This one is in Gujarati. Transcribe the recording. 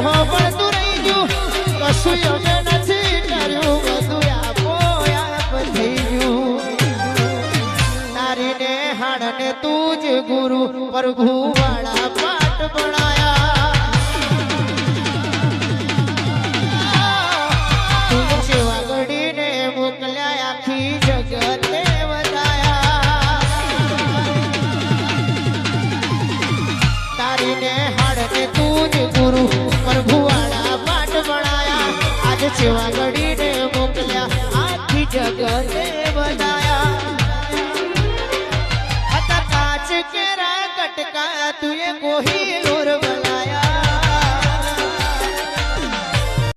હોબળતું રહી ગયું કશું અમે નથી કર્યું બધું આપો આપ થઈ ગયું તારી ને હાડને તું જ ગુરુ પ્રભુ વાળા પાઠ ભણાયા તું સેવા ઘડીને મોકલ્યા આખી જગતે વધાયા તારી ને હાડને તું જ ગુરુ પ્રભુ વાળા પાઠ ભણાયા આજે સેવા ઘડીને મોકલ્યા આખી જગતે વધાયા હતા કાચ કેરા કટકા તુએ કોહિલો